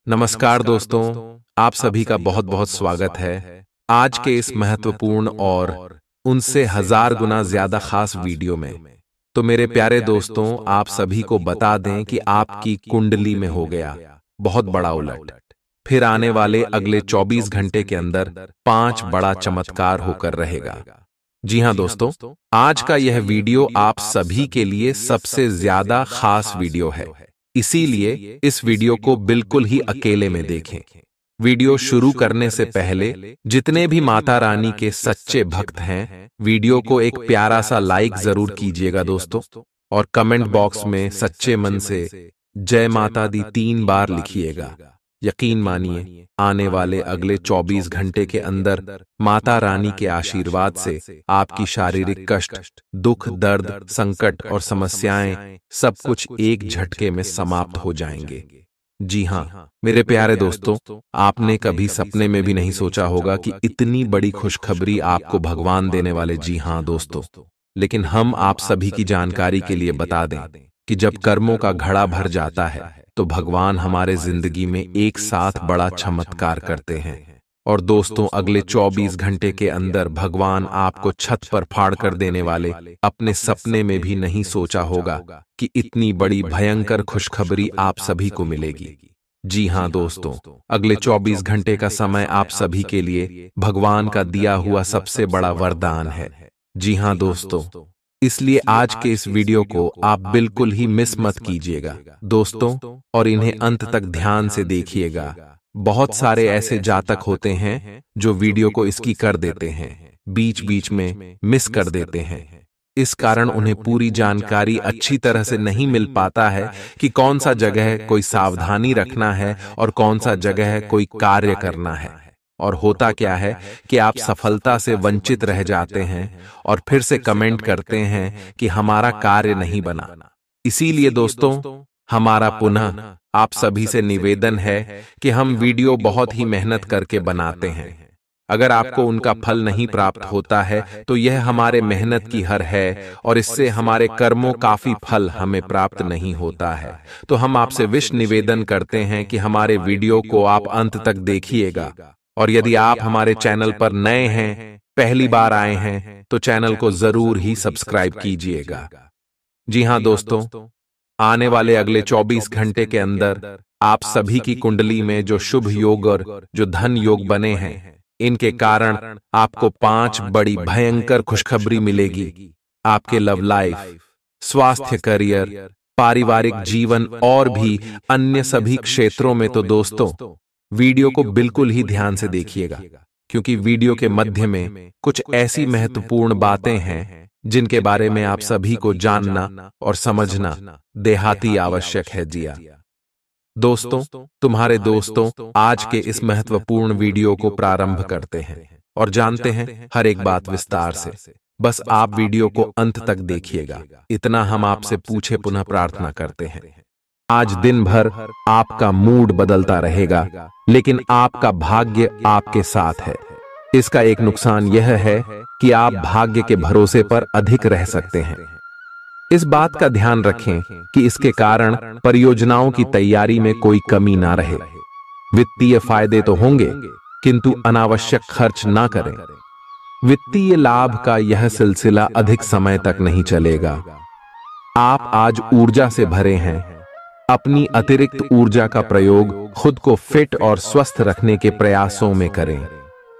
नमस्कार दोस्तों, आप सभी का बहुत बहुत स्वागत है आज के इस महत्वपूर्ण और उनसे हजार गुना ज्यादा खास वीडियो में। तो मेरे प्यारे दोस्तों, आप सभी को बता दें कि आपकी कुंडली में हो गया बहुत बड़ा उलट। फिर आने वाले अगले 24 घंटे के अंदर 5 बड़ा चमत्कार होकर रहेगा। जी हां दोस्तों, आज का यह वीडियो आप सभी के लिए सबसे ज्यादा खास वीडियो है, इसीलिए इस वीडियो को बिल्कुल ही अकेले में देखें। वीडियो शुरू करने से पहले जितने भी माता रानी के सच्चे भक्त हैं, वीडियो को एक प्यारा सा लाइक जरूर कीजिएगा दोस्तों, और कमेंट बॉक्स में सच्चे मन से जय माता दी 3 बार लिखिएगा। यकीन मानिए, आने वाले अगले 24 घंटे के अंदर माता रानी के आशीर्वाद से आपकी शारीरिक कष्ट, दुख, दर्द, संकट और समस्याएं सब कुछ एक झटके में समाप्त हो जाएंगे। जी हां मेरे प्यारे दोस्तों, आपने कभी सपने में भी नहीं सोचा होगा कि इतनी बड़ी खुशखबरी आपको भगवान देने वाले। जी हां दोस्तों, लेकिन हम आप सभी की जानकारी के लिए बता दें कि जब कर्मों का घड़ा भर जाता है तो भगवान हमारे जिंदगी में एक साथ बड़ा चमत्कार करते हैं। और दोस्तों, अगले 24 घंटे के अंदर भगवान आपको छत पर फाड़ कर देने वाले अपने सपने में भी नहीं सोचा होगा कि इतनी बड़ी भयंकर खुशखबरी आप सभी को मिलेगी। जी हां दोस्तों, अगले 24 घंटे का समय आप सभी के लिए भगवान का दिया हुआ सबसे बड़ा वरदान है। जी हां दोस्तों, इसलिए आज के इस वीडियो को आप बिल्कुल ही मिस मत कीजिएगा दोस्तों, और इन्हें अंत तक ध्यान से देखिएगा। बहुत सारे ऐसे जातक होते हैं जो वीडियो को इसकी कर देते हैं, बीच बीच में मिस कर देते हैं। इस कारण उन्हें पूरी जानकारी अच्छी तरह से नहीं मिल पाता है कि कौन सा जगह कोई सावधानी रखना है और कौन सा जगह कोई कार्य करना है। और होता क्या है कि आप सफलता से वंचित रह जाते हैं और फिर से कमेंट करते हैं कि हमारा कार्य नहीं बना। इसीलिए दोस्तों, हमारा पुनः आप सभी से निवेदन है कि हम वीडियो बहुत ही मेहनत करके बनाते हैं। अगर आपको उनका फल नहीं प्राप्त होता है तो यह हमारे मेहनत की हार है, और इससे हमारे कर्मों काफी फल हमें प्राप्त नहीं होता है। तो हम आपसे विश निवेदन करते हैं कि हमारे वीडियो को आप अंत तक देखिएगा। और यदि आप हमारे चैनल पर नए हैं, पहली बार आए हैं, तो चैनल को जरूर ही सब्सक्राइब कीजिएगा। जी हां दोस्तों, आने वाले अगले 24 घंटे के अंदर आप सभी की कुंडली में जो शुभ योग और जो धन योग बने हैं, इनके कारण आपको 5 बड़ी भयंकर खुशखबरी मिलेगी। आपके लव लाइफ, स्वास्थ्य, करियर, पारिवारिक जीवन और भी अन्य सभी क्षेत्रों में। तो दोस्तों, वीडियो को बिल्कुल ही ध्यान से देखिएगा, क्योंकि वीडियो के मध्य में कुछ ऐसी महत्वपूर्ण बातें हैं जिनके बारे में आप सभी को जानना और समझना देहाती आवश्यक है। जिया दोस्तों, तुम्हारे दोस्तों आज के इस महत्वपूर्ण वीडियो को प्रारंभ करते हैं और जानते हैं हर एक बात विस्तार से। बस आप वीडियो को अंत तक देखिएगा, इतना हम आपसे पूछे पुनः प्रार्थना करते हैं। आज दिन भर आपका मूड बदलता रहेगा, लेकिन आपका भाग्य आपके साथ है। इसका एक नुकसान यह है कि आप भाग्य के भरोसे पर अधिक रह सकते हैं। इस बात का ध्यान रखें कि इसके कारण परियोजनाओं की तैयारी में कोई कमी ना रहे। वित्तीय फायदे तो होंगे, किंतु अनावश्यक खर्च ना करें। वित्तीय लाभ का यह सिलसिला अधिक समय तक नहीं चलेगा। आप आज ऊर्जा से भरे हैं। अपनी अतिरिक्त ऊर्जा का प्रयोग खुद को फिट और स्वस्थ रखने के प्रयासों में करें।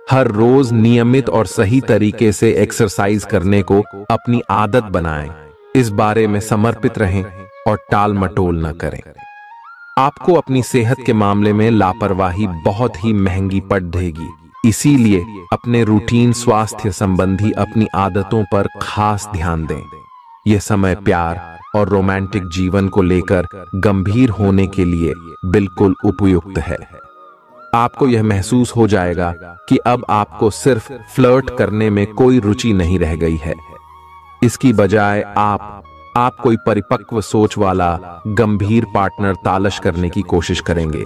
हर रोज नियमित और सही तरीके से एक्सरसाइज करने को अपनी आदत बनाएं। इस बारे में समर्पित रहें और टाल मटोल न करें। आपको अपनी सेहत के मामले में लापरवाही बहुत ही महंगी पड़ देगी, इसीलिए अपने रूटीन स्वास्थ्य संबंधी अपनी आदतों पर खास ध्यान दें। यह समय प्यार और रोमांटिक जीवन को लेकर गंभीर होने के लिए बिल्कुल उपयुक्त है। आपको यह महसूस हो जाएगा कि अब आपको सिर्फ फ्लर्ट करने में कोई रुचि नहीं रह गई है। इसकी बजाय आप कोई परिपक्व सोच वाला गंभीर पार्टनर तलाश करने की कोशिश करेंगे।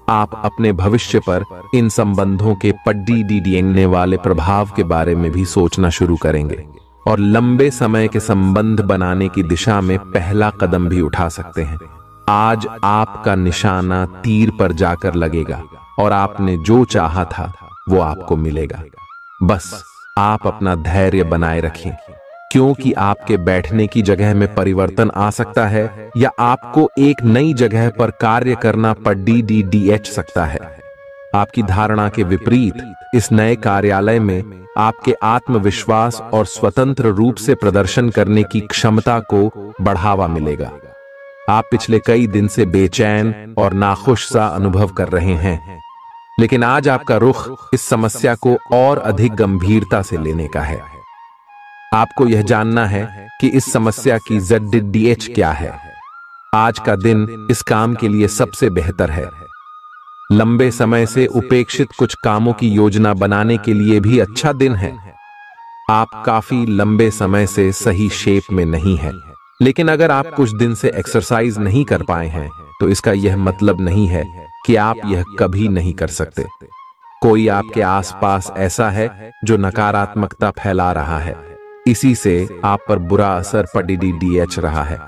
आप अपने भविष्य पर इन संबंधों के पड़ने वाले प्रभाव के बारे में भी सोचना शुरू करेंगे और लंबे समय के संबंध बनाने की दिशा में पहला कदम भी उठा सकते हैं। आज आपका निशाना तीर पर जाकर लगेगा और आपने जो चाहा था वो आपको मिलेगा। बस आप अपना धैर्य बनाए रखें, क्योंकि आपके बैठने की जगह में परिवर्तन आ सकता है या आपको एक नई जगह पर कार्य करना पड़ सकता है। आपकी धारणा के विपरीत इस नए कार्यालय में आपके आत्मविश्वास और स्वतंत्र रूप से प्रदर्शन करने की क्षमता को बढ़ावा मिलेगा। आप पिछले कई दिन से बेचैन और नाखुश सा अनुभव कर रहे हैं, लेकिन आज आपका रुख इस समस्या को और अधिक गंभीरता से लेने का है। आपको यह जानना है कि इस समस्या की ZDH क्या है। आज का दिन इस काम के लिए सबसे बेहतर है। लंबे समय से उपेक्षित कुछ कामों की योजना बनाने के लिए भी अच्छा दिन है। आप काफी लंबे समय से सही शेप में नहीं हैं, लेकिन अगर आप कुछ दिन से एक्सरसाइज नहीं कर पाए हैं तो इसका यह मतलब नहीं है कि आप यह कभी नहीं कर सकते। कोई आपके आसपास ऐसा है जो नकारात्मकता फैला रहा है, इसी से आप पर बुरा असर पड़ रहा है।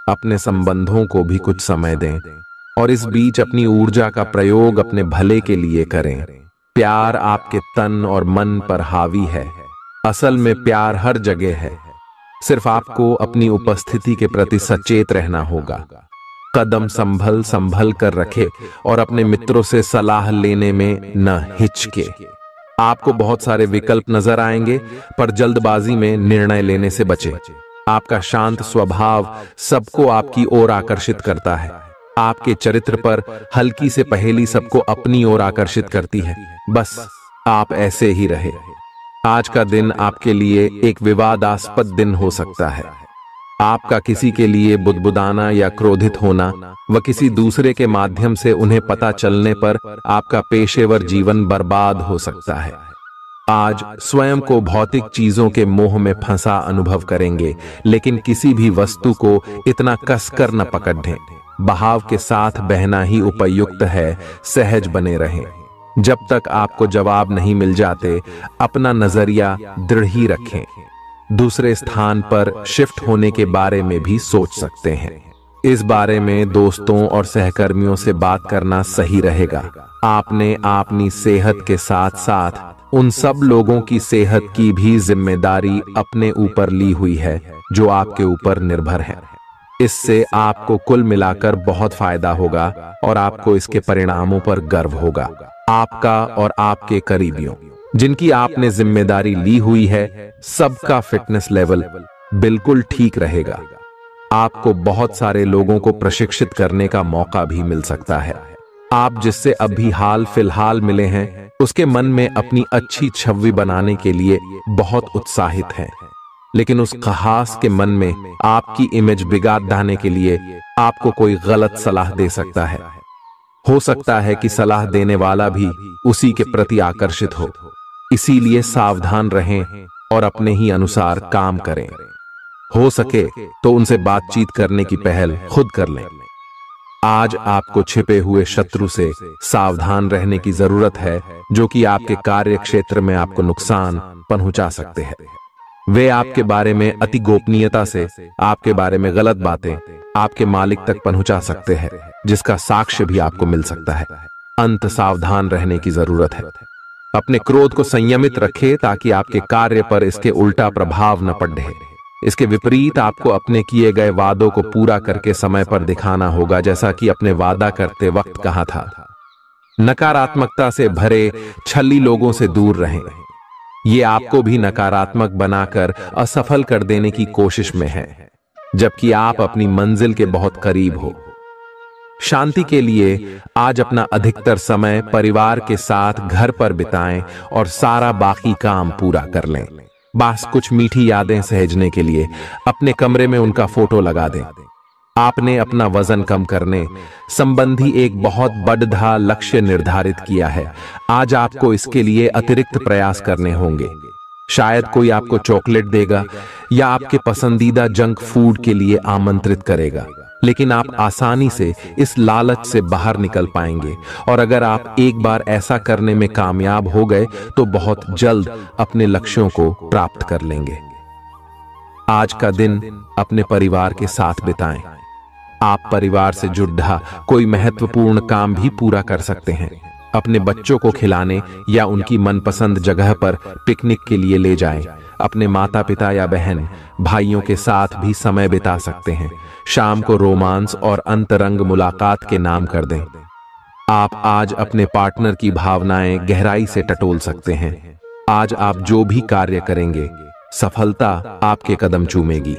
अपने संबंधों को भी कुछ समय दें और इस बीच अपनी ऊर्जा का प्रयोग अपने भले के लिए करें। प्यार आपके तन और मन पर हावी है। असल में प्यार हर जगह है, सिर्फ आपको अपनी उपस्थिति के प्रति सचेत रहना होगा। कदम संभल कर रखे और अपने मित्रों से सलाह लेने में न हिचके। आपको बहुत सारे विकल्प नजर आएंगे, पर जल्दबाजी में निर्णय लेने से बचें। आपका शांत स्वभाव सबको आपकी ओर आकर्षित करता है। आपके चरित्र पर हल्की से पहेली सबको अपनी ओर आकर्षित करती है। बस आप ऐसे ही रहे। आज का दिन आपके लिए एक विवादास्पद दिन हो सकता है। आपका किसी के लिए बुदबुदाना या क्रोधित होना व किसी दूसरे के माध्यम से उन्हें पता चलने पर आपका पेशेवर जीवन बर्बाद हो सकता है। आज स्वयं को भौतिक चीजों के मोह में फंसा अनुभव करेंगे, लेकिन किसी भी वस्तु को इतना कसकर न पकड़ दें। बहाव के साथ बहना ही उपयुक्त है। सहज बने रहें। जब तक आपको जवाब नहीं मिल जाते, अपना नजरिया दृढ़ ही रखें। दूसरे स्थान पर शिफ्ट होने के बारे में भी सोच सकते हैं। इस बारे में दोस्तों और सहकर्मियों से बात करना सही रहेगा। आपने अपनी सेहत के साथ साथ उन सब लोगों की सेहत की भी जिम्मेदारी अपने ऊपर ली हुई है जो आपके ऊपर निर्भर है। इससे आपको कुल मिलाकर बहुत फायदा होगा और आपको इसके परिणामों पर गर्व होगा। आपका और आपके करीबियों जिनकी आपने जिम्मेदारी ली हुई है, सबका फिटनेस लेवल बिल्कुल ठीक रहेगा। आपको बहुत सारे लोगों को प्रशिक्षित करने का मौका भी मिल सकता है। आप जिससे अभी हाल फिलहाल मिले हैं, उसके मन में अपनी अच्छी छवि बनाने के लिए बहुत उत्साहित हैं, लेकिन उस खास के मन में आपकी इमेज बिगाड़ डालने के लिए आपको कोई गलत सलाह दे सकता है। हो सकता है कि सलाह देने वाला भी उसी के प्रति आकर्षित हो। इसीलिए सावधान रहें और अपने ही अनुसार काम करें। हो सके तो उनसे बातचीत करने की पहल खुद कर लें। आज आपको छिपे हुए शत्रु से सावधान रहने की जरूरत है, जो कि आपके कार्य क्षेत्र में आपको नुकसान पहुंचा सकते हैं। वे आपके बारे में अति गोपनीयता से आपके बारे में गलत बातें आपके मालिक तक पहुंचा सकते हैं, जिसका साक्ष्य भी आपको मिल सकता है। अंत सावधान रहने की जरूरत है। अपने क्रोध को संयमित रखें ताकि आपके कार्य पर इसके उल्टा प्रभाव न पड़े। इसके विपरीत आपको अपने किए गए वादों को पूरा करके समय पर दिखाना होगा, जैसा कि अपने वादा करते वक्त कहा था। नकारात्मकता से भरे छली लोगों से दूर रहें। ये आपको भी नकारात्मक बनाकर असफल कर देने की कोशिश में है, जबकि आप अपनी मंजिल के बहुत करीब हो। शांति के लिए आज अपना अधिकतर समय परिवार के साथ घर पर बिताएं और सारा बाकी काम पूरा कर लें। बस कुछ मीठी यादें सहेजने के लिए अपने कमरे में उनका फोटो लगा दें। आपने अपना वजन कम करने संबंधी एक बहुत बड़ा लक्ष्य निर्धारित किया है। आज आपको इसके लिए अतिरिक्त प्रयास करने होंगे। शायद कोई आपको चॉकलेट देगा या आपके पसंदीदा जंक फूड के लिए आमंत्रित करेगा, लेकिन आप आसानी से इस लालच से बाहर निकल पाएंगे। और अगर आप एक बार ऐसा करने में कामयाब हो गए तो बहुत जल्द अपने लक्ष्यों को प्राप्त कर लेंगे। आज का दिन अपने परिवार के साथ बिताएं। आप परिवार से जुड़ा कोई महत्वपूर्ण काम भी पूरा कर सकते हैं। अपने बच्चों को खिलाने या उनकी मनपसंद जगह पर पिकनिक के लिए ले जाएं। अपने माता पिता या बहन भाइयों के साथ भी समय बिता सकते हैं। शाम को रोमांस और अंतरंग मुलाकात के नाम कर दें। आप आज अपने पार्टनर की भावनाएं गहराई से टटोल सकते हैं। आज आप जो भी कार्य करेंगे, सफलता आपके कदम चूमेगी।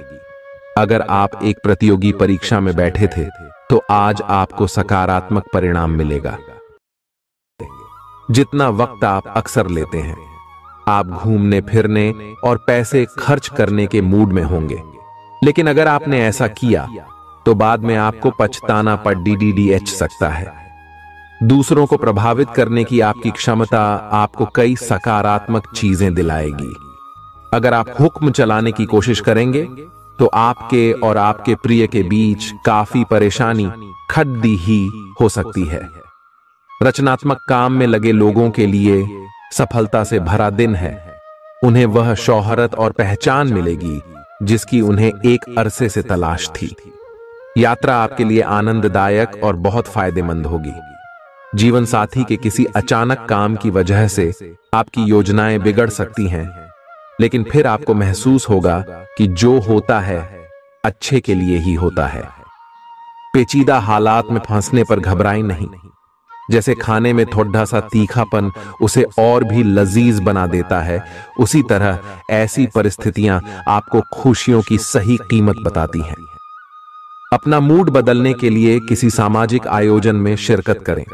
अगर आप एक प्रतियोगी परीक्षा में बैठे थे, तो आज आपको सकारात्मक परिणाम मिलेगा। जितना वक्त आप अक्सर लेते हैं, आप घूमने फिरने और पैसे खर्च करने के मूड में होंगे। लेकिन अगर आपने ऐसा किया, तो बाद में आपको पछताना पड़ सकता है। दूसरों को प्रभावित करने की आपकी क्षमता आपको कई सकारात्मक चीजें दिलाएगी। अगर आप हुक्म चलाने की कोशिश करेंगे, तो आपके और आपके प्रिय के बीच काफी परेशानी खड़ी ही हो सकती है। रचनात्मक काम में लगे लोगों के लिए सफलता से भरा दिन है। उन्हें वह शोहरत और पहचान मिलेगी जिसकी उन्हें एक अरसे से तलाश थी। यात्रा आपके लिए आनंददायक और बहुत फायदेमंद होगी। जीवन साथी के किसी अचानक काम की वजह से आपकी योजनाएं बिगड़ सकती हैं, लेकिन फिर आपको महसूस होगा कि जो होता है अच्छे के लिए ही होता है। पेचीदा हालात में फंसने पर घबराएं नहीं। जैसे खाने में थोड़ा सा तीखापन उसे और भी लजीज बना देता है, उसी तरह ऐसी परिस्थितियां आपको खुशियों की सही कीमत बताती हैं। अपना मूड बदलने के लिए किसी सामाजिक आयोजन में शिरकत करें।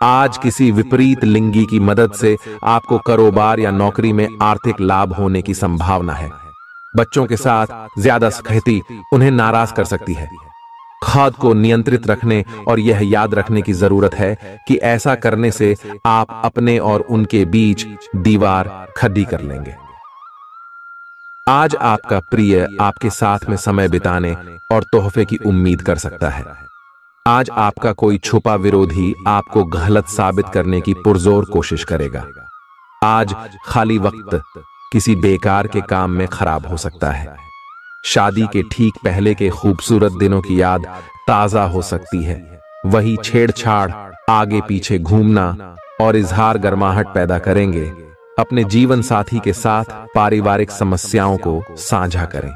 आज किसी विपरीत लिंगी की मदद से आपको कारोबार या नौकरी में आर्थिक लाभ होने की संभावना है। बच्चों के साथ ज्यादा सख्ती उन्हें नाराज कर सकती है। खुद को नियंत्रित रखने और यह याद रखने की जरूरत है कि ऐसा करने से आप अपने और उनके बीच दीवार खड़ी कर लेंगे। आज आपका प्रिय आपके साथ में समय बिताने और तोहफे की उम्मीद कर सकता है। आज आपका कोई छुपा विरोधी आपको गलत साबित करने की पुरजोर कोशिश करेगा। आज खाली वक्त किसी बेकार के काम में खराब हो सकता है। शादी के ठीक पहले के खूबसूरत दिनों की याद ताजा हो सकती है। वही छेड़छाड़, आगे पीछे घूमना और इजहार गर्माहट पैदा करेंगे। अपने जीवन साथी के साथ पारिवारिक समस्याओं को साझा करें।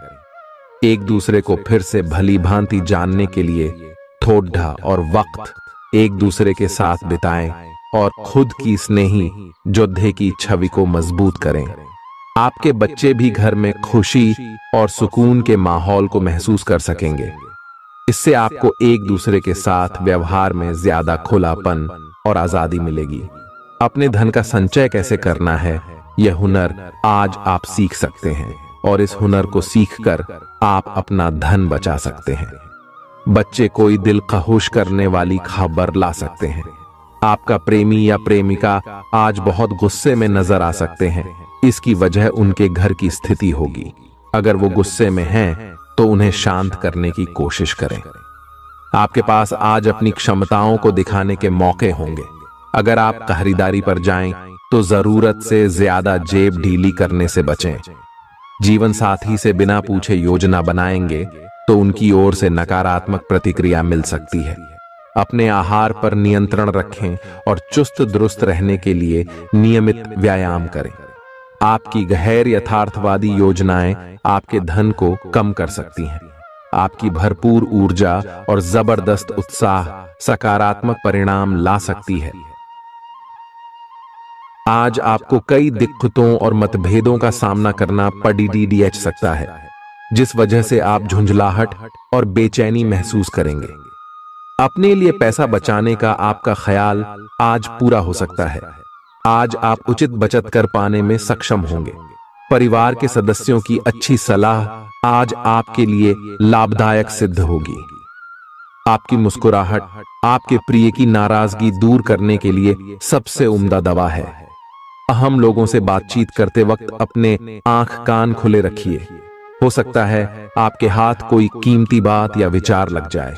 एक दूसरे को फिर से भली भांति जानने के लिए थोड़ा और वक्त एक दूसरे के साथ बिताएं और खुद की स्नेही योद्धे की छवि को मजबूत करें। आपके बच्चे भी घर में खुशी और सुकून के माहौल को महसूस कर सकेंगे। इससे आपको एक दूसरे के साथ व्यवहार में ज्यादा खुलापन और आजादी मिलेगी। अपने धन का संचय कैसे करना है, यह हुनर आज आप सीख सकते हैं और इस हुनर को सीखकर आप अपना धन बचा सकते हैं। बच्चे कोई दिल खहुश करने वाली खबर ला सकते हैं। आपका प्रेमी या प्रेमिका आज बहुत गुस्से में नजर आ सकते हैं। इसकी वजह उनके घर की स्थिति होगी। अगर वो गुस्से में हैं, तो उन्हें शांत करने की कोशिश करें। आपके पास आज अपनी क्षमताओं को दिखाने के मौके होंगे। अगर आप खरीदारी पर जाएं, तो जरूरत से ज्यादा जेब ढीली करने से बचें। जीवन साथी से बिना पूछे योजना बनाएंगे, तो उनकी ओर से नकारात्मक प्रतिक्रिया मिल सकती है। अपने आहार पर नियंत्रण रखें और चुस्त दुरुस्त रहने के लिए नियमित व्यायाम करें। आपकी गैर यथार्थवादी योजनाएं आपके धन को कम कर सकती हैं। आपकी भरपूर ऊर्जा और जबरदस्त उत्साह सकारात्मक परिणाम ला सकती है। आज आपको कई दिक्कतों और मतभेदों का सामना करना पड़ सकता है, जिस वजह से आप झुंझलाहट और बेचैनी महसूस करेंगे। अपने लिए पैसा बचाने का आपका ख्याल आज पूरा हो सकता है। आज आप उचित बचत कर पाने में सक्षम होंगे। परिवार के सदस्यों की अच्छी सलाह आज आपके लिए लाभदायक सिद्ध होगी। आपकी मुस्कुराहट आपके प्रिय की नाराजगी दूर करने के लिए सबसे उम्दा दवा है। अहम लोगों से बातचीत करते वक्त अपने आंख कान खुले रखिए। हो सकता है आपके हाथ कोई कीमती बात या विचार लग जाए।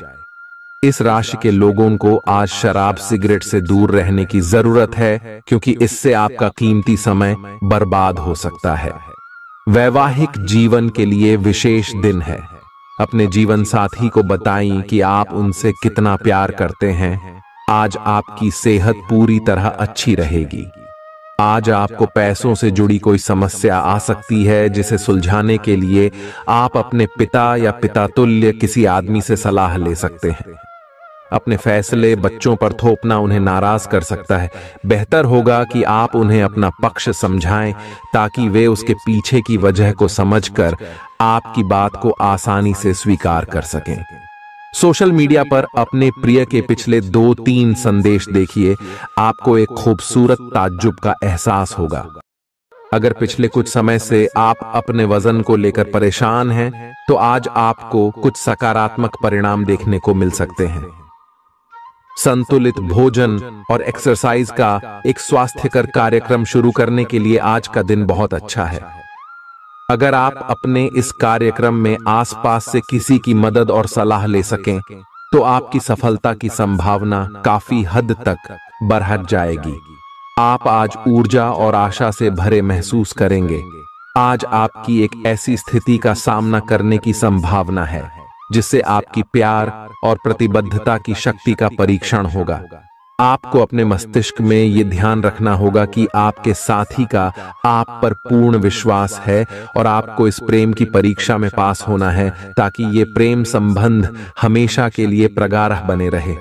इस राशि के लोगों को आज शराब सिगरेट से दूर रहने की जरूरत है, क्योंकि इससे आपका कीमती समय बर्बाद हो सकता है। वैवाहिक जीवन के लिए विशेष दिन है। अपने जीवन साथी को बताएं कि आप उनसे कितना प्यार करते हैं। आज आपकी सेहत पूरी तरह अच्छी रहेगी। आज आपको पैसों से जुड़ी कोई समस्या आ सकती है, जिसे सुलझाने के लिए आप अपने पिता या पिता तुल्य किसी आदमी से सलाह ले सकते हैं। अपने फैसले बच्चों पर थोपना उन्हें नाराज कर सकता है। बेहतर होगा कि आप उन्हें अपना पक्ष समझाएं, ताकि वे उसके पीछे की वजह को समझकर आपकी बात को आसानी से स्वीकार कर सकें। सोशल मीडिया पर अपने प्रिय के पिछले 2-3 संदेश देखिए, आपको एक खूबसूरत ताज्जुब का एहसास होगा। अगर पिछले कुछ समय से आप अपने वजन को लेकर परेशान हैं, तो आज आपको कुछ सकारात्मक परिणाम देखने को मिल सकते हैं। संतुलित भोजन और एक्सरसाइज का एक स्वास्थ्यकर कार्यक्रम शुरू करने के लिए आज का दिन बहुत अच्छा है। अगर आप अपने इस कार्यक्रम में आसपास से किसी की मदद और सलाह ले सकें, तो आपकी सफलता की संभावना काफी हद तक बढ़ जाएगी। आप आज ऊर्जा और आशा से भरे महसूस करेंगे। आज आपकी एक ऐसी स्थिति का सामना करने की संभावना है जिससे आपकी प्यार और प्रतिबद्धता की शक्ति का परीक्षण होगा। आपको अपने मस्तिष्क में यह ध्यान रखना होगा कि आपके साथी का आप पर पूर्ण विश्वास है और आपको इस प्रेम की परीक्षा में पास होना है, ताकि ये प्रेम संबंध हमेशा के लिए प्रगाढ़ बने रहे।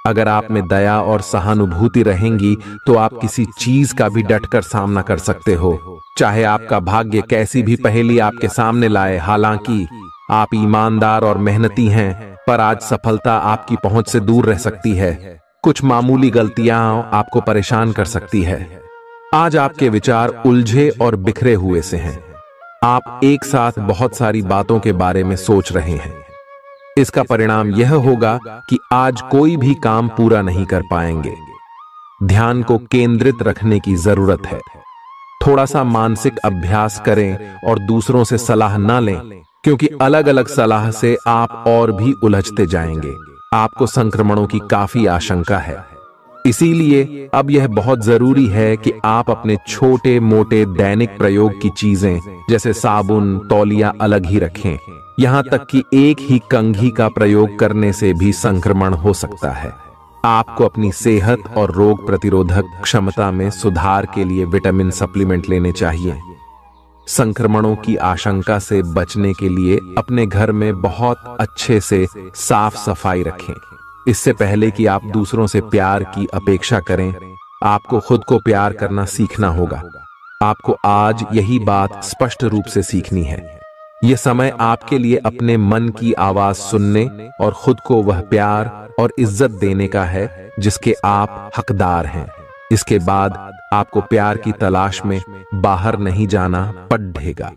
अगर आप में दया और सहानुभूति रहेंगी, तो आप किसी चीज का भी डटकर सामना कर सकते हो, चाहे आपका भाग्य कैसी भी पहेली आपके सामने लाए। हालांकि आप ईमानदार और मेहनती हैं, पर आज सफलता आपकी पहुंच से दूर रह सकती है। कुछ मामूली गलतियां आपको परेशान कर सकती है। आज आपके विचार उलझे और बिखरे हुए से हैं। आप एक साथ बहुत सारी बातों के बारे में सोच रहे हैं। इसका परिणाम यह होगा कि आज कोई भी काम पूरा नहीं कर पाएंगे। ध्यान को केंद्रित रखने की जरूरत है। थोड़ा सा मानसिक अभ्यास करें और दूसरों से सलाह ना लें, क्योंकि अलग अलग सलाह से आप और भी उलझते जाएंगे। आपको संक्रमणों की काफी आशंका है, इसीलिए अब यह बहुत जरूरी है कि आप अपने छोटे मोटे दैनिक प्रयोग की चीजें जैसे साबुन, तौलिया अलग ही रखें। यहां तक कि एक ही कंघी का प्रयोग करने से भी संक्रमण हो सकता है। आपको अपनी सेहत और रोग प्रतिरोधक क्षमता में सुधार के लिए विटामिन सप्लीमेंट लेने चाहिए। संक्रमणों की आशंका से बचने के लिए अपने घर में बहुत अच्छे से साफ सफाई रखें। इससे पहले कि आप दूसरों से प्यार की अपेक्षा करें, आपको खुद को प्यार करना सीखना होगा। आपको आज यही बात स्पष्ट रूप से सीखनी है। यह समय आपके लिए अपने मन की आवाज सुनने और खुद को वह प्यार और इज्जत देने का है जिसके आप हकदार हैं। इसके बाद आपको प्यार की तलाश में बाहर नहीं जाना पड़ेगा।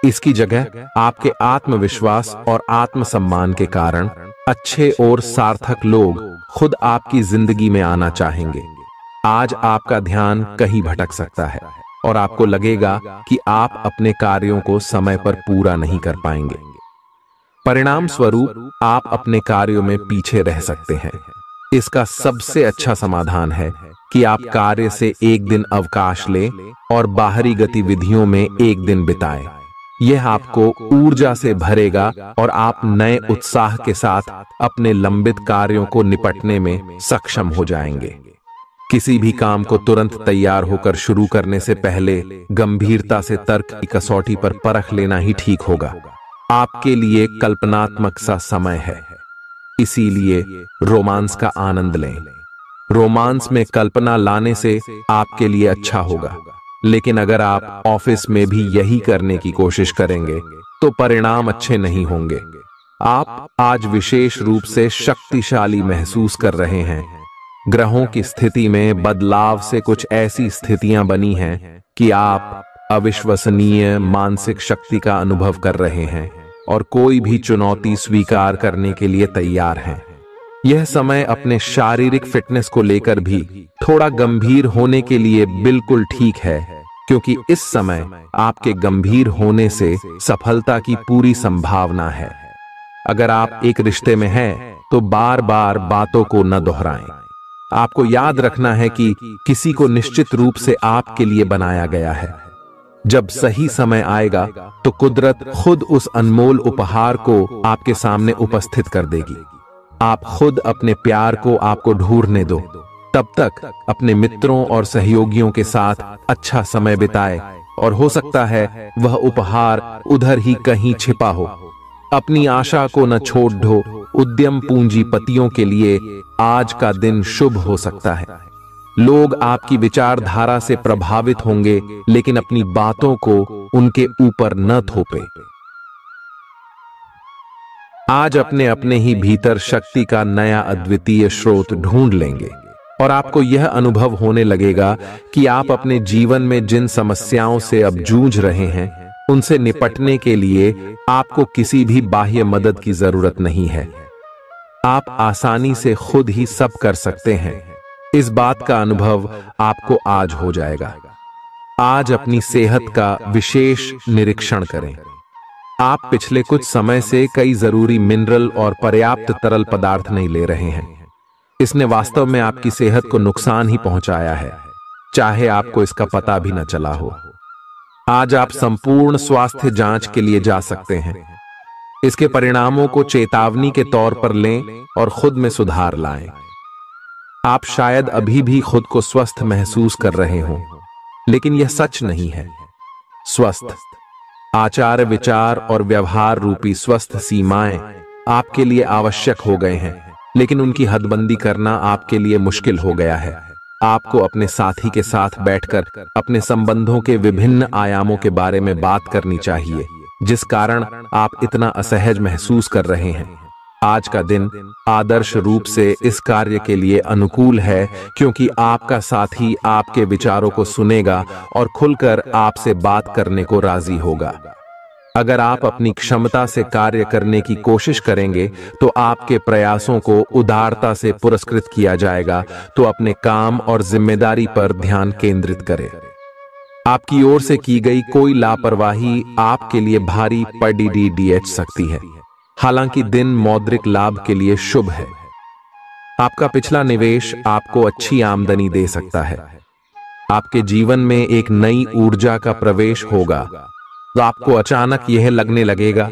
इसकी जगह आपके आत्मविश्वास और आत्मसम्मान के कारण अच्छे और सार्थक लोग खुद आपकी जिंदगी में आना चाहेंगे। आज आपका ध्यान कहीं भटक सकता है और आपको लगेगा कि आप अपने कार्यों को समय पर पूरा नहीं कर पाएंगे। परिणाम स्वरूप आप अपने कार्यों में पीछे रह सकते हैं। इसका सबसे अच्छा समाधान है कि आप कार्य से एक दिन अवकाश लें और बाहरी गतिविधियों में एक दिन बिताएं। यह आपको ऊर्जा से भरेगा और आप नए उत्साह के साथ अपने लंबित कार्यों को निपटने में सक्षम हो जाएंगे। किसी भी काम को तुरंत तैयार होकर शुरू करने से पहले गंभीरता से तर्क की कसौटी पर परख लेना ही ठीक होगा। आपके लिए कल्पनात्मक सा समय है, इसीलिए रोमांस का आनंद लें। रोमांस में कल्पना लाने से आपके लिए अच्छा होगा, लेकिन अगर आप ऑफिस में भी यही करने की कोशिश करेंगे तो परिणाम अच्छे नहीं होंगे। आप आज विशेष रूप से शक्तिशाली महसूस कर रहे हैं। ग्रहों की स्थिति में बदलाव से कुछ ऐसी स्थितियां बनी हैं कि आप अविश्वसनीय मानसिक शक्ति का अनुभव कर रहे हैं और कोई भी चुनौती स्वीकार करने के लिए तैयार हैं। यह समय अपने शारीरिक फिटनेस को लेकर भी थोड़ा गंभीर होने के लिए बिल्कुल ठीक है, क्योंकि इस समय आपके गंभीर होने से सफलता की पूरी संभावना है। अगर आप एक रिश्ते में हैं, तो बार बार बातों को न दोहराएं। आपको याद रखना है कि किसी को निश्चित रूप से आपके लिए बनाया गया है। जब सही समय आएगा तो कुदरत खुद उस अनमोल उपहार को आपके सामने उपस्थित कर देगी। आप खुद अपने प्यार को आपको ढूंढने दो। तब तक अपने मित्रों और सहयोगियों के साथ अच्छा समय बिताए, और हो सकता है वह उपहार उधर ही कहीं छिपा हो। अपनी आशा को न छोड़ दो। उद्यम पूंजीपतियों के लिए आज का दिन शुभ हो सकता है। लोग आपकी विचारधारा से प्रभावित होंगे, लेकिन अपनी बातों को उनके ऊपर न थोपे। आज अपने अपने ही भीतर शक्ति का नया अद्वितीय स्रोत ढूंढ लेंगे, और आपको यह अनुभव होने लगेगा कि आप अपने जीवन में जिन समस्याओं से अब जूझ रहे हैं, उनसे निपटने के लिए आपको किसी भी बाह्य मदद की जरूरत नहीं है। आप आसानी से खुद ही सब कर सकते हैं। इस बात का अनुभव आपको आज हो जाएगा। आज अपनी सेहत का विशेष निरीक्षण करें। आप पिछले कुछ समय से कई जरूरी मिनरल और पर्याप्त तरल पदार्थ नहीं ले रहे हैं। इसने वास्तव में आपकी सेहत को नुकसान ही पहुंचाया है, चाहे आपको इसका पता भी न चला हो। आज आप संपूर्ण स्वास्थ्य जांच के लिए जा सकते हैं। इसके परिणामों को चेतावनी के तौर पर लें और खुद में सुधार लाएं। आप शायद अभी भी खुद को स्वस्थ महसूस कर रहे हों, लेकिन यह सच नहीं है। स्वस्थ आचार, विचार और व्यवहार रूपी स्वस्थ सीमाएं आपके लिए आवश्यक हो गए हैं, लेकिन उनकी हदबंदी करना आपके लिए मुश्किल हो गया है। आपको अपने साथी के साथ बैठकर अपने संबंधों के विभिन्न आयामों के बारे में बात करनी चाहिए, जिस कारण आप इतना असहज महसूस कर रहे हैं। आज का दिन आदर्श रूप से इस कार्य के लिए अनुकूल है, क्योंकि आपका साथी आपके विचारों को सुनेगा और खुलकर आपसे बात करने को राजी होगा। अगर आप अपनी क्षमता से कार्य करने की कोशिश करेंगे तो आपके प्रयासों को उदारता से पुरस्कृत किया जाएगा। तो अपने काम और जिम्मेदारी पर ध्यान केंद्रित करें। आपकी ओर से की गई कोई लापरवाही आपके लिए भारी पड़ सकती है। हालांकि दिन मौद्रिक लाभ के लिए शुभ है। आपका पिछला निवेश आपको अच्छी आमदनी दे सकता है। आपके जीवन में एक नई ऊर्जा का प्रवेश होगा, तो आपको अचानक यह लगने लगेगा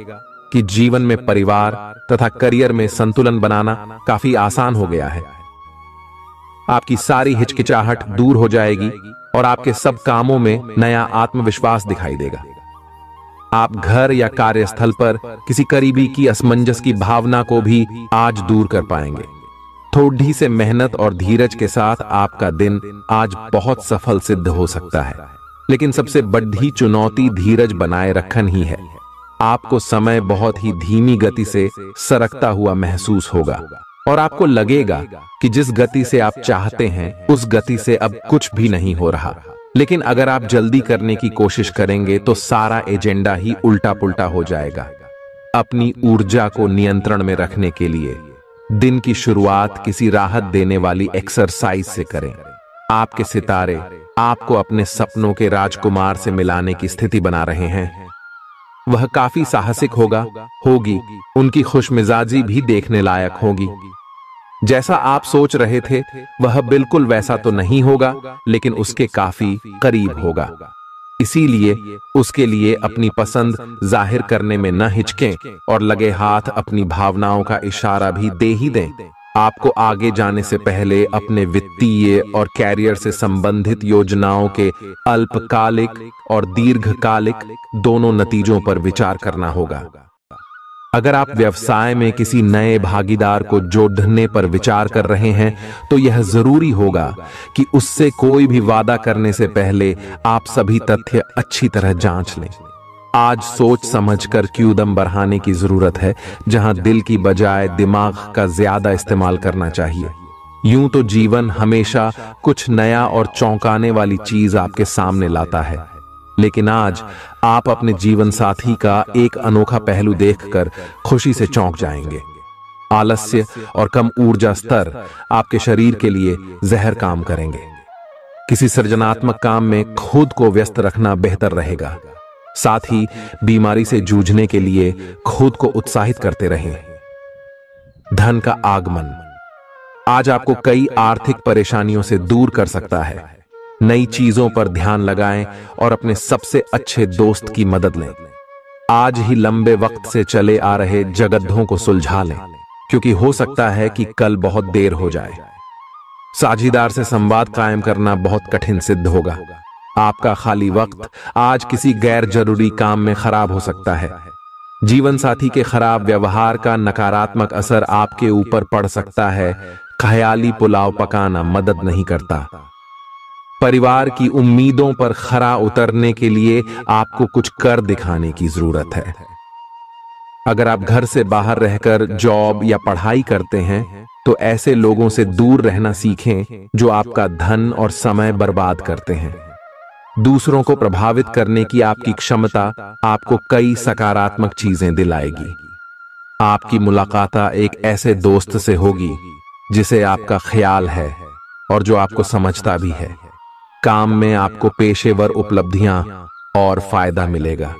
कि जीवन में परिवार तथा करियर में संतुलन बनाना काफी आसान हो गया है। आपकी सारी हिचकिचाहट दूर हो जाएगी और आपके सब कामों में नया आत्मविश्वास दिखाई देगा। आप घर या कार्यस्थल पर किसी करीबी की असमंजस की भावना को भी आज दूर कर पाएंगे। थोड़ी से मेहनत और धीरज के साथ आपका दिन आज बहुत सफल सिद्ध हो सकता है, लेकिन सबसे बड़ी चुनौती धीरज बनाए रखना ही है। आपको समय बहुत ही धीमी गति से सरकता हुआ महसूस होगा और आपको लगेगा कि जिस गति से आप चाहते हैं उस गति से अब कुछ भी नहीं हो रहा। लेकिन अगर आप जल्दी करने की कोशिश करेंगे तो सारा एजेंडा ही उल्टा पुल्टा हो जाएगा। अपनी ऊर्जा को नियंत्रण में रखने के लिए दिन की शुरुआत किसी राहत देने वाली एक्सरसाइज से करें। आपके सितारे आपको अपने सपनों के राजकुमार से मिलाने की स्थिति बना रहे हैं। वह काफी साहसिक होगी। उनकी खुशमिजाजी भी देखने लायक होगी। जैसा आप सोच रहे थे वह बिल्कुल वैसा तो नहीं होगा, लेकिन उसके काफी करीब होगा। इसीलिए उसके लिए अपनी पसंद जाहिर करने में न हिचकें और लगे हाथ अपनी भावनाओं का इशारा भी दे ही दें। आपको आगे जाने से पहले अपने वित्तीय और कैरियर से संबंधित योजनाओं के अल्पकालिक और दीर्घकालिक दोनों नतीजों पर विचार करना होगा। अगर आप व्यवसाय में किसी नए भागीदार को जोड़ने पर विचार कर रहे हैं तो यह जरूरी होगा कि उससे कोई भी वादा करने से पहले आप सभी तथ्य अच्छी तरह जांच लें। आज सोच समझकर कदम बढ़ाने की जरूरत है, जहां दिल की बजाय दिमाग का ज्यादा इस्तेमाल करना चाहिए। यूं तो जीवन हमेशा कुछ नया और चौंकाने वाली चीज आपके सामने लाता है, लेकिन आज आप अपने जीवन साथी का एक अनोखा पहलू देखकर खुशी से चौंक जाएंगे। आलस्य और कम ऊर्जा स्तर आपके शरीर के लिए जहर काम करेंगे। किसी सृजनात्मक काम में खुद को व्यस्त रखना बेहतर रहेगा। साथ ही बीमारी से जूझने के लिए खुद को उत्साहित करते रहें। धन का आगमन आज आपको कई आर्थिक परेशानियों से दूर कर सकता है। नई चीजों पर ध्यान लगाएं और अपने सबसे अच्छे दोस्त की मदद लें। आज ही लंबे वक्त से चले आ रहे जगद्धों को सुलझा लें, क्योंकि हो सकता है कि कल बहुत देर हो जाए। साझीदार से संवाद कायम करना बहुत कठिन सिद्ध होगा। आपका खाली वक्त आज किसी गैर जरूरी काम में खराब हो सकता है। जीवन साथी के खराब व्यवहार का नकारात्मक असर आपके ऊपर पड़ सकता है। ख्याली पुलाव पकाना मदद नहीं करता। परिवार की उम्मीदों पर खरा उतरने के लिए आपको कुछ कर दिखाने की जरूरत है। अगर आप घर से बाहर रहकर जॉब या पढ़ाई करते हैं तो ऐसे लोगों से दूर रहना सीखें जो आपका धन और समय बर्बाद करते हैं। दूसरों को प्रभावित करने की आपकी क्षमता आपको कई सकारात्मक चीजें दिलाएगी। आपकी मुलाकात एक ऐसे दोस्त से होगी जिसे आपका ख्याल है और जो आपको समझता भी है। काम में आपको पेशेवर उपलब्धियां और फायदा मिलेगा।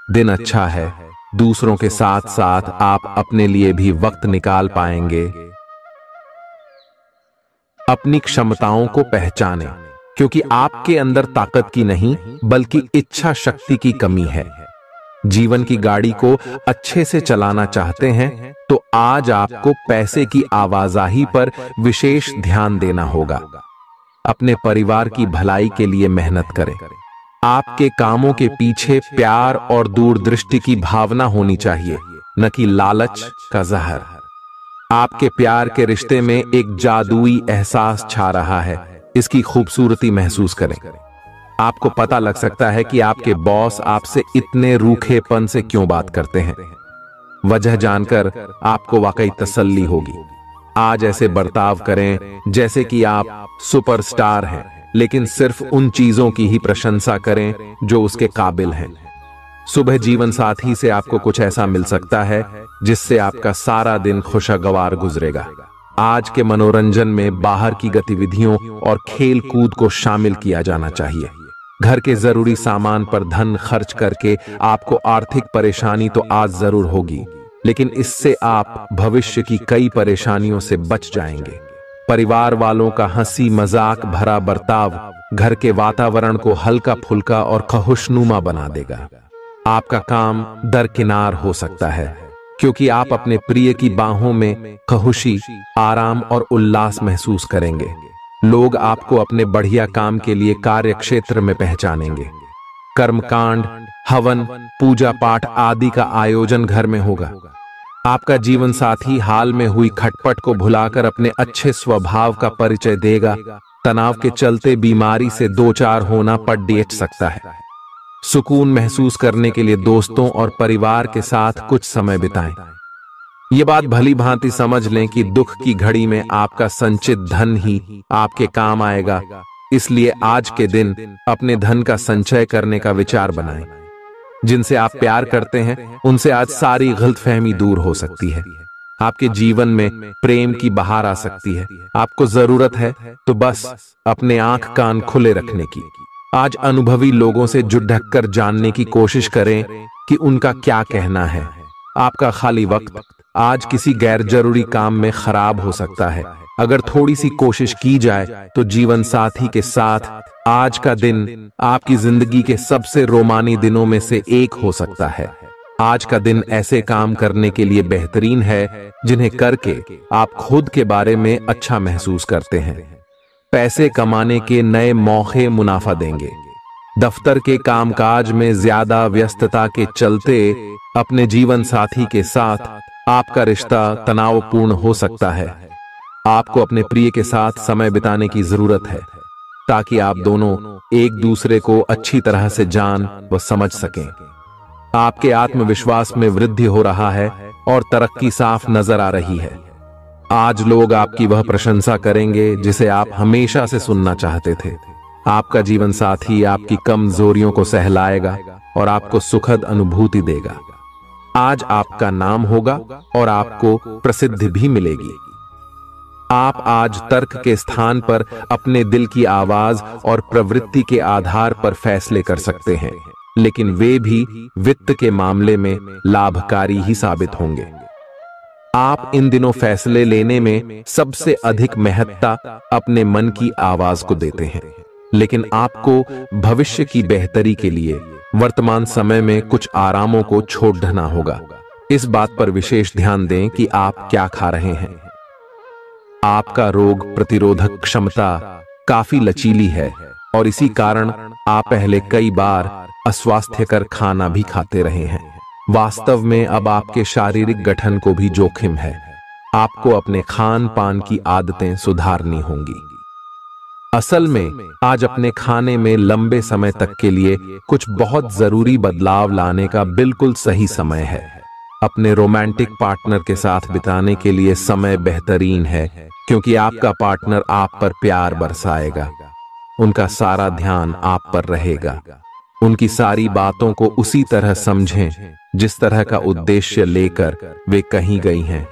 दिन अच्छा है। दूसरों के साथ साथ आप अपने लिए भी वक्त निकाल पाएंगे। अपनी क्षमताओं को पहचानें, क्योंकि आपके अंदर ताकत की नहीं बल्कि इच्छा शक्ति की कमी है। जीवन की गाड़ी को अच्छे से चलाना चाहते हैं तो आज आपको पैसे की आवाजाही पर विशेष ध्यान देना होगा। अपने परिवार की भलाई के लिए मेहनत करें। आपके कामों के पीछे प्यार और दूरदृष्टि की भावना होनी चाहिए, न कि लालच का जहर। आपके प्यार के रिश्ते में एक जादुई एहसास छा रहा है। इसकी खूबसूरती महसूस करें। आपको पता लग सकता है कि आपके बॉस आपसे इतने रूखेपन से क्यों बात करते हैं। वजह जानकर आपको वाकई तसल्ली होगी। आज ऐसे बर्ताव करें जैसे कि आप सुपरस्टार हैं, लेकिन सिर्फ उन चीजों की ही प्रशंसा करें जो उसके काबिल हैं। सुबह जीवन साथी से आपको कुछ ऐसा मिल सकता है जिससे आपका सारा दिन खुशगवार गुजरेगा। आज के मनोरंजन में बाहर की गतिविधियों और खेल कूद को शामिल किया जाना चाहिए। घर के जरूरी सामान पर धन खर्च करके आपको आर्थिक परेशानी तो आज जरूर होगी, लेकिन इससे आप भविष्य की कई परेशानियों से बच जाएंगे। परिवार वालों का हंसी मजाक भरा बर्ताव घर के वातावरण को हल्का फुल्का और खुशनुमा बना देगा। आपका काम दरकिनार हो सकता है, क्योंकि आप अपने प्रिय की बाहों में खुशी, आराम और उल्लास महसूस करेंगे। लोग आपको अपने बढ़िया काम के लिए कार्य क्षेत्र में पहचानेंगे। कर्मकांड, हवन, पूजा पाठ आदि का आयोजन घर में होगा। आपका जीवन साथी हाल में हुई खटपट को भुलाकर अपने अच्छे स्वभाव का परिचय देगा। तनाव के चलते बीमारी से दो चार होना पड़ सकता है। सुकून महसूस करने के लिए दोस्तों और परिवार के साथ कुछ समय बिताएं। ये बात भली भांति समझ लें कि दुख की घड़ी में आपका संचित धन ही आपके काम आएगा। इसलिए आज के दिन अपने धन का संचय करने का विचार बनाएं। जिनसे आप प्यार करते हैं उनसे आज सारी गलतफहमी दूर हो सकती है। आपके जीवन में प्रेम की बहार आ सकती है। आपको जरूरत है तो बस अपने आंख कान खुले रखने की। आज अनुभवी लोगों से जुड़ ढककर जानने की कोशिश करें कि उनका क्या कहना है। आपका खाली वक्त आज किसी गैर जरूरी काम में खराब हो सकता है। अगर थोड़ी सी कोशिश की जाए तो जीवन साथी के साथ आज का दिन आपकी जिंदगी के सबसे रोमानी दिनों में से एक हो सकता है। आज का दिन ऐसे काम करने के लिए बेहतरीन है जिन्हें करके आप खुद के बारे में अच्छा महसूस करते हैं। पैसे कमाने के नए मौके मुनाफा देंगे। दफ्तर के कामकाज में ज्यादा व्यस्तता के चलते अपने जीवन साथी के साथ आपका रिश्ता तनावपूर्ण हो सकता है। आपको अपने प्रिय के साथ समय बिताने की जरूरत है ताकि आप दोनों एक दूसरे को अच्छी तरह से जान व समझ सकें। आपके आत्मविश्वास में वृद्धि हो रहा है और तरक्की साफ नजर आ रही है। आज लोग आपकी वह प्रशंसा करेंगे जिसे आप हमेशा से सुनना चाहते थे। आपका जीवन साथी आपकी कमजोरियों को सहलाएगा और आपको सुखद अनुभूति देगा। आज आपका नाम होगा और आपको प्रसिद्धि भी मिलेगी। आप आज तर्क के स्थान पर अपने दिल की आवाज और प्रवृत्ति के आधार पर फैसले कर सकते हैं, लेकिन वे भी वित्त के मामले में लाभकारी ही साबित होंगे। आप इन दिनों फैसले लेने में सबसे अधिक महत्ता अपने मन की आवाज को देते हैं। लेकिन आपको भविष्य की बेहतरी के लिए वर्तमान समय में कुछ आरामों को छोड़ना होगा। इस बात पर विशेष ध्यान दें कि आप क्या खा रहे हैं। आपका रोग प्रतिरोधक क्षमता काफी लचीली है और इसी कारण आप पहले कई बार अस्वास्थ्यकर खाना भी खाते रहे हैं। वास्तव में अब आपके शारीरिक गठन को भी जोखिम है। आपको अपने खान पान की आदतें सुधारनी होंगी। असल में आज अपने खाने में लंबे समय तक के लिए कुछ बहुत जरूरी बदलाव लाने का बिल्कुल सही समय है। अपने रोमांटिक पार्टनर के साथ बिताने के लिए समय बेहतरीन है, क्योंकि आपका पार्टनर आप पर प्यार बरसाएगा। उनका सारा ध्यान आप पर रहेगा। उनकी सारी बातों को उसी तरह समझें जिस तरह का उद्देश्य लेकर वे कहीं गई हैं,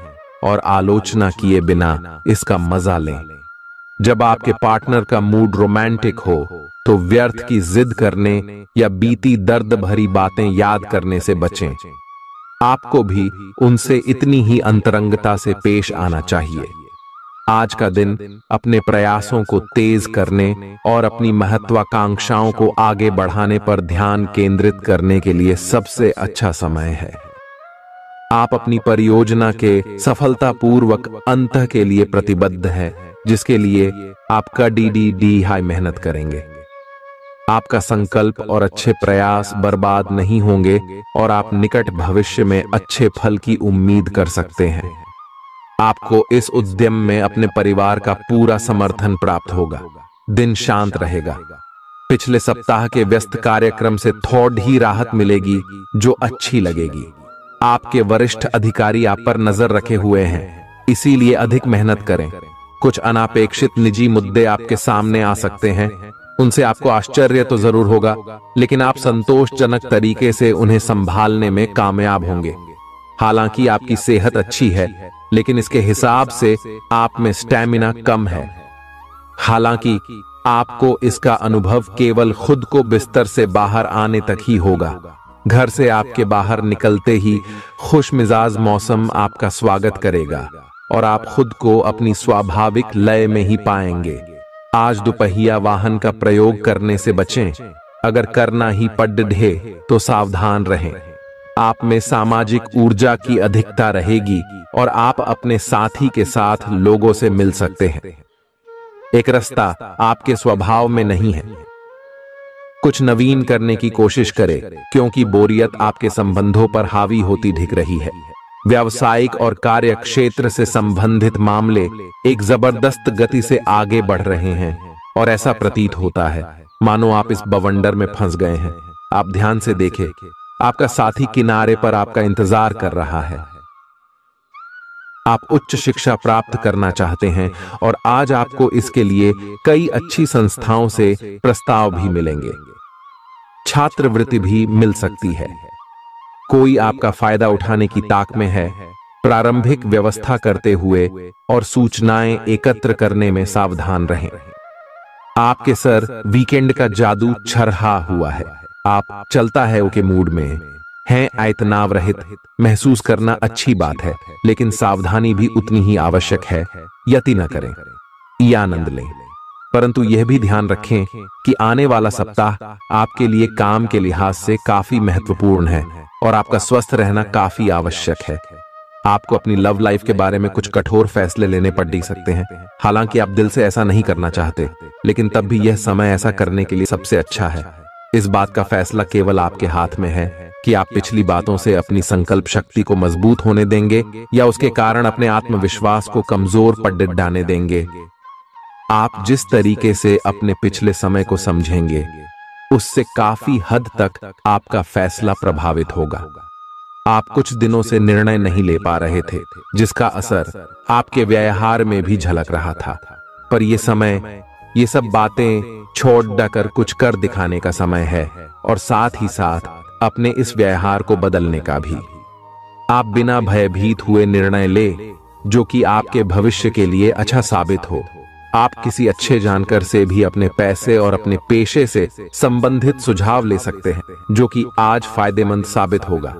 और आलोचना किए बिना इसका मजा लें। जब आपके पार्टनर का मूड रोमांटिक हो तो व्यर्थ की जिद करने या बीती दर्द भरी बातें याद करने से बचें। आपको भी उनसे इतनी ही अंतरंगता से पेश आना चाहिए। आज का दिन अपने प्रयासों को तेज करने और अपनी महत्वाकांक्षाओं को आगे बढ़ाने पर ध्यान केंद्रित करने के लिए सबसे अच्छा समय है। आप अपनी परियोजना के सफलतापूर्वक अंत के लिए प्रतिबद्ध हैं, जिसके लिए आप कड़ी हाई मेहनत करेंगे। आपका संकल्प और अच्छे प्रयास बर्बाद नहीं होंगे और आप निकट भविष्य में अच्छे फल की उम्मीद कर सकते हैं। आपको इस उद्यम में अपने परिवार का पूरा समर्थन प्राप्त होगा। दिन शांत रहेगा। पिछले सप्ताह के व्यस्त कार्यक्रम से थोड़ी राहत मिलेगी जो अच्छी लगेगी। आपके वरिष्ठ अधिकारी आप पर नजर रखे हुए हैं, इसीलिए अधिक मेहनत करें। कुछ अनापेक्षित निजी मुद्दे आपके सामने आ सकते हैं। उनसे आपको आश्चर्य तो जरूर होगा, लेकिन आप संतोषजनक तरीके से उन्हें संभालने में कामयाब होंगे। हालांकि आपकी सेहत अच्छी है, लेकिन इसके हिसाब से आप में स्टैमिना कम है। हालांकि आपको इसका अनुभव केवल खुद को बिस्तर से बाहर आने तक ही होगा। घर से आपके बाहर निकलते ही खुशमिजाज मौसम आपका स्वागत करेगा और आप खुद को अपनी स्वाभाविक लय में ही पाएंगे। आज दुपहिया वाहन का प्रयोग करने से बचें। अगर करना ही पड़ तो सावधान रहें। आप में सामाजिक ऊर्जा की अधिकता रहेगी और आप अपने साथी के साथ लोगों से मिल सकते हैं। एक रास्ता आपके स्वभाव में नहीं है। कुछ नवीन करने की कोशिश करें, क्योंकि बोरियत आपके संबंधों पर हावी होती दिख रही है। व्यावसायिक और कार्य क्षेत्र से संबंधित मामले एक जबरदस्त गति से आगे बढ़ रहे हैं और ऐसा प्रतीत होता है मानो आप इस बवंडर में फंस गए हैं। आप ध्यान से देखें, आपका साथी किनारे पर आपका इंतजार कर रहा है। आप उच्च शिक्षा प्राप्त करना चाहते हैं और आज आपको इसके लिए कई अच्छी संस्थाओं से प्रस्ताव भी मिलेंगे। छात्रवृत्ति भी मिल सकती है। कोई आपका फायदा उठाने की ताक में है। प्रारंभिक व्यवस्था करते हुए और सूचनाएं एकत्र करने में सावधान रहें। आपके सर वीकेंड का जादू छरहा हुआ है। आप चलता है ओके मूड में हैं। तनाव रहित महसूस करना अच्छी बात है, लेकिन सावधानी भी उतनी ही आवश्यक है। यति न करें, ये आनंद लें, परंतु यह भी ध्यान रखें कि आने वाला सप्ताह आपके लिए काम के लिहाज से काफी महत्वपूर्ण है और आपका स्वस्थ रहना काफी आवश्यक है। आपको अपनी लव लाइफ के बारे में कुछ कठोर फैसले लेने पड़ सकते हैं। हालांकि आप दिल से ऐसा नहीं करना चाहते, लेकिन तब भी यह समय ऐसा करने के लिए सबसे अच्छा है। इस बात का फैसला केवल आपके हाथ में है कि आप पिछली बातों से अपनी संकल्प शक्ति को मजबूत होने देंगे या उसके कारण अपने आत्मविश्वास को कमजोर पड़ डालने देंगे। आप जिस तरीके से अपने पिछले समय को समझेंगे, उससे काफी हद तक आपका फैसला प्रभावित होगा। आप कुछ दिनों से निर्णय नहीं ले पा रहे थे, जिसका असर आपके व्यवहार में भी झलक रहा था। पर यह समय ये सब बातें छोड़ कर कुछ कर दिखाने का समय है और साथ ही साथ अपने इस व्यवहार को बदलने का भी। आप बिना भयभीत हुए निर्णय ले जो कि आपके भविष्य के लिए अच्छा साबित हो। आप किसी अच्छे जानकार से भी अपने पैसे और अपने पेशे से संबंधित सुझाव ले सकते हैं, जो कि आज फायदेमंद साबित होगा।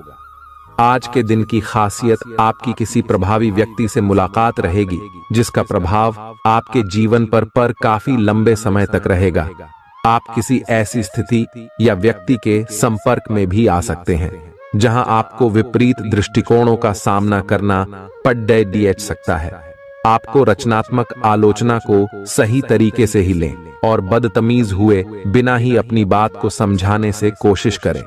आज के दिन की खासियत आपकी किसी प्रभावी व्यक्ति से मुलाकात रहेगी, जिसका प्रभाव आपके जीवन पर काफी लंबे समय तक रहेगा। आप किसी ऐसी स्थिति या व्यक्ति के संपर्क में भी आ सकते हैं जहां आपको विपरीत दृष्टिकोणों का सामना करना पड़ सकता है। आपको रचनात्मक आलोचना को सही तरीके से ही लें और बदतमीज हुए बिना ही अपनी बात को समझाने से कोशिश करें।